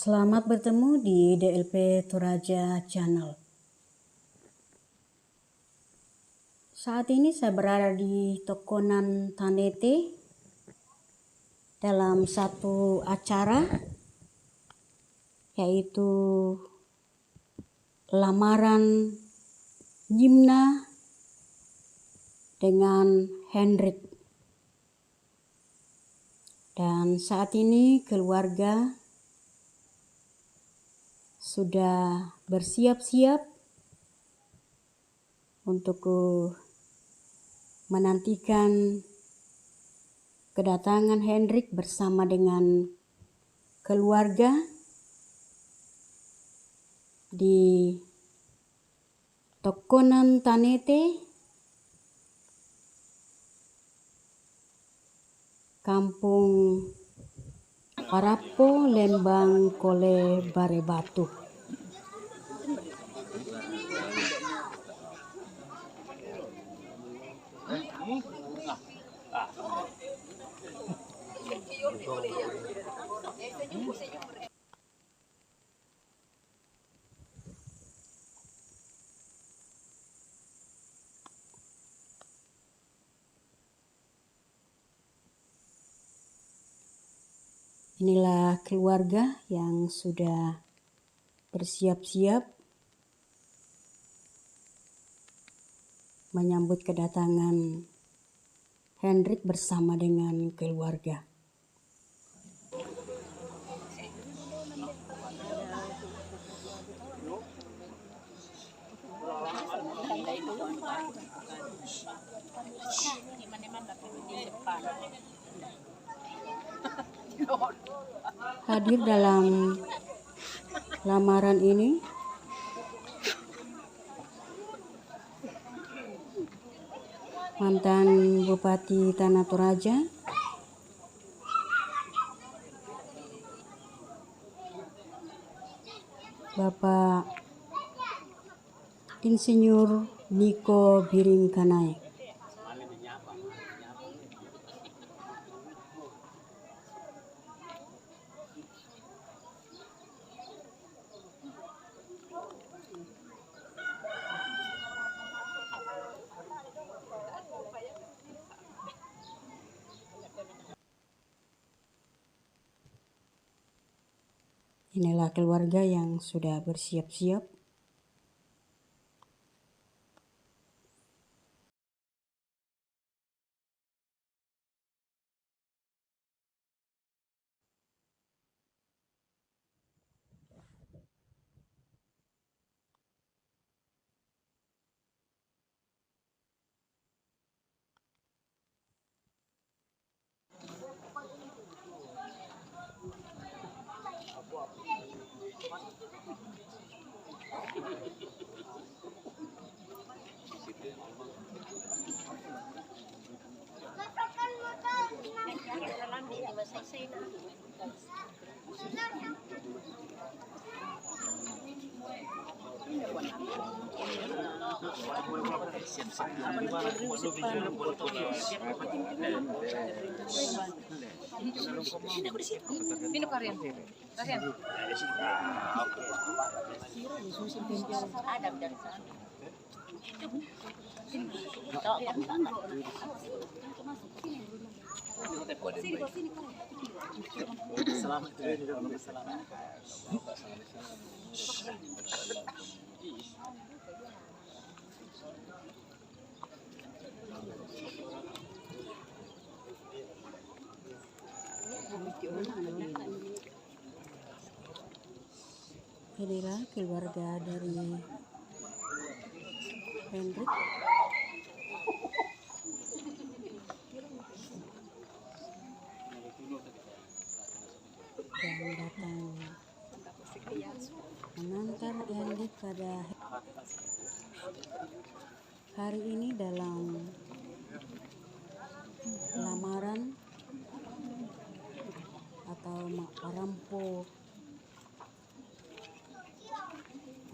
Selamat bertemu di DLP Toraja Channel. Saat ini saya berada di Tokonan Tanete dalam satu acara yaitu lamaran Nyimna dengan Hendrik. Dan saat ini keluarga sudah bersiap-siap untuk menantikan kedatangan Hendrik bersama dengan keluarga di Tokonan Tanete, Kampung Parapo, Lembang, Kole, Barebatu. Inilah keluarga yang sudah bersiap-siap menyambut kedatangan Hendrik bersama dengan keluarga. Hadir dalam lamaran ini mantan Bupati Tanah Toraja, Bapak Insinyur Niko Biringkanai. Inilah keluarga yang sudah bersiap-siap. Inilah keluarga dari Hendrik. Yang datang mengantar Hendrik pada hari ini dalam lamaran atau mak parampo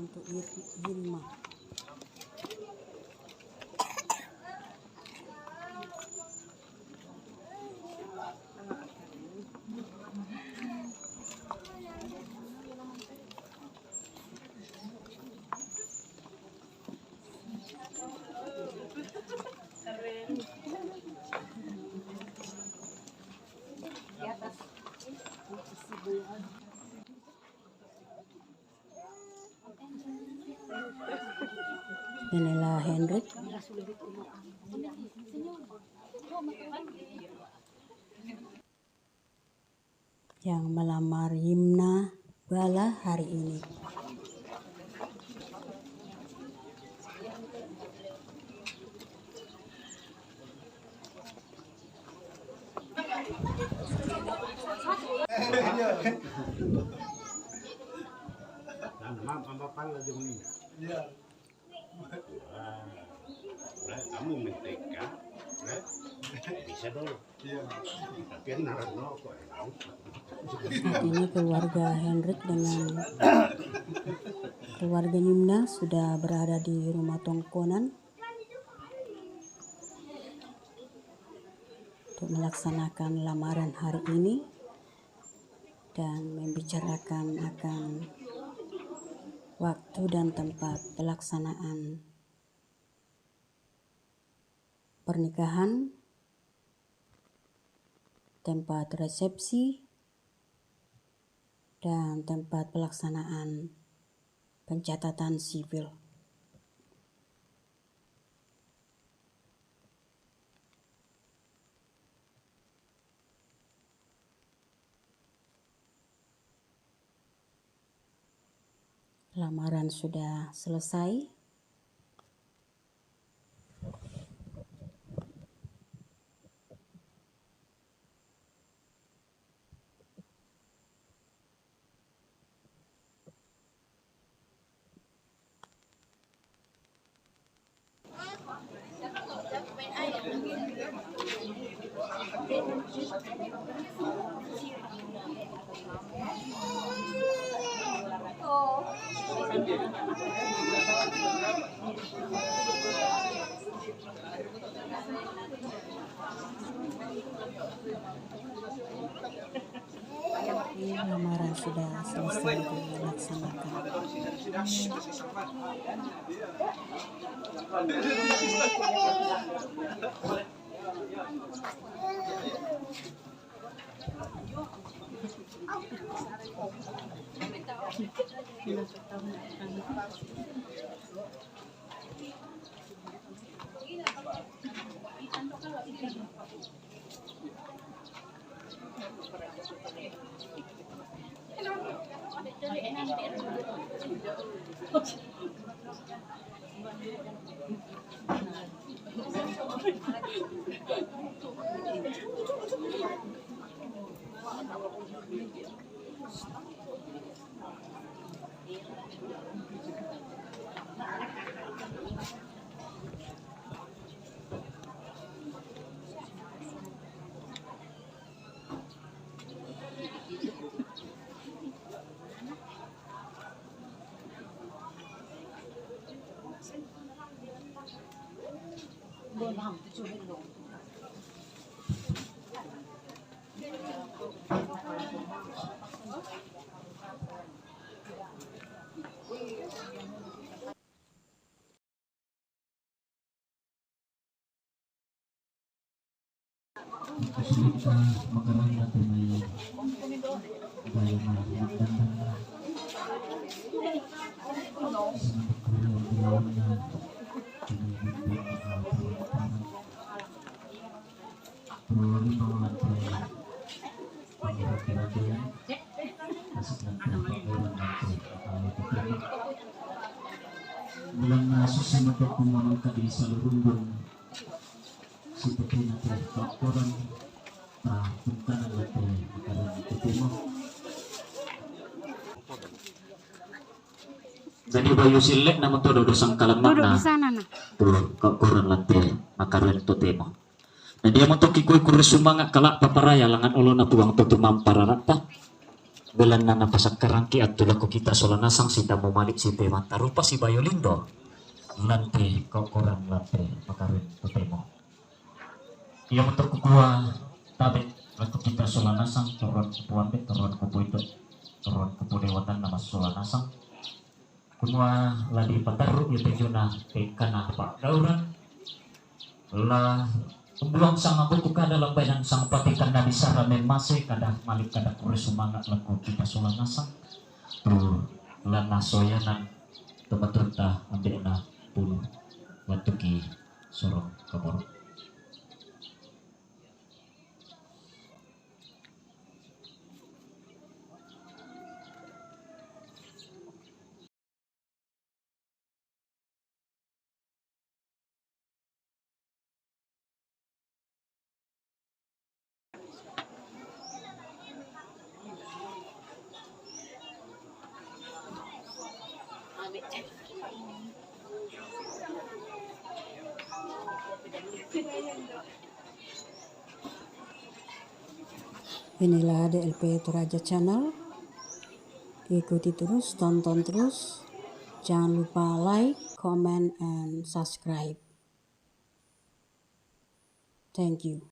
untuk Yinma. Inilah Hendrik yang melamar Yimna Bala hari ini. Kamu mentega, bisa dong. Tapi naruh kok. Ini keluarga Hendrik dengan keluarga Yimna sudah berada di rumah tongkonan untuk melaksanakan lamaran hari ini dan membicarakan akan waktu dan tempat pelaksanaan pernikahan, tempat resepsi, dan tempat pelaksanaan pencatatan sipil. Lamaran sudah selesai. Lamaran sudah selesai dilaksanakan. Kita makanan natin may gaya na bulan na susunod at kumanong ka di sa lurundong seperti nanti koran punta na natin makaroon ito mo. Jadi bayu silek naman to dodo sang kalamat na tuh koran lantai makaroon ito tema. Nah dia mentok ikut kurus sumanga kalak paparaya langan ulo na tuang tutumam para rata. Bulan na napasak karangki at tulako kita solanasang sita mumalik si tema tarupa si bayu lindo. Lantai koran lantai makaroon ito tema. Ia mentok kukuha tabet laku kita solanasang turun kupuan bet turun kupu itu turun kupu dewatan nama solanasang. Kunwa ladi pataru itu juna tekana pak dauran lah Pembuang sang aku kada lambai dan sang patikan nabi sara memase kada malik kada kure sumangat laku kita solang nasang tu lan nasoya nan tematun ta ambil na puluh waktu ki sorong kaboro. Inilah DLP Toraja Channel. Ikuti terus, tonton terus. Jangan lupa like, comment, and subscribe. Thank you.